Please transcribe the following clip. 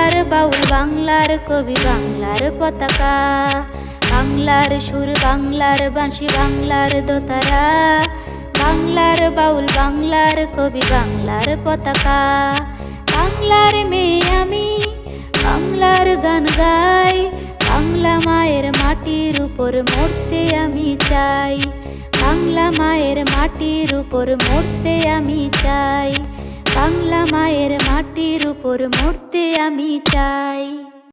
বাংলার বাউল বাংলার কবি বাংলার পতাকা, বাংলার সুর বাংলার বাঁশি বাংলার দোতারা, বাংলার বাউল বাংলার কবি বাংলার পতাকা। বাংলার মেয়ে আমি বাংলার গান গাই, বাংলা মায়ের মাটির উপর মরতে আমি চাই, বাংলা মায়ের মাটির উপর মরতে আমি চাই, বাংলা মায়ের মাটির উপর মরতে আমি চাই।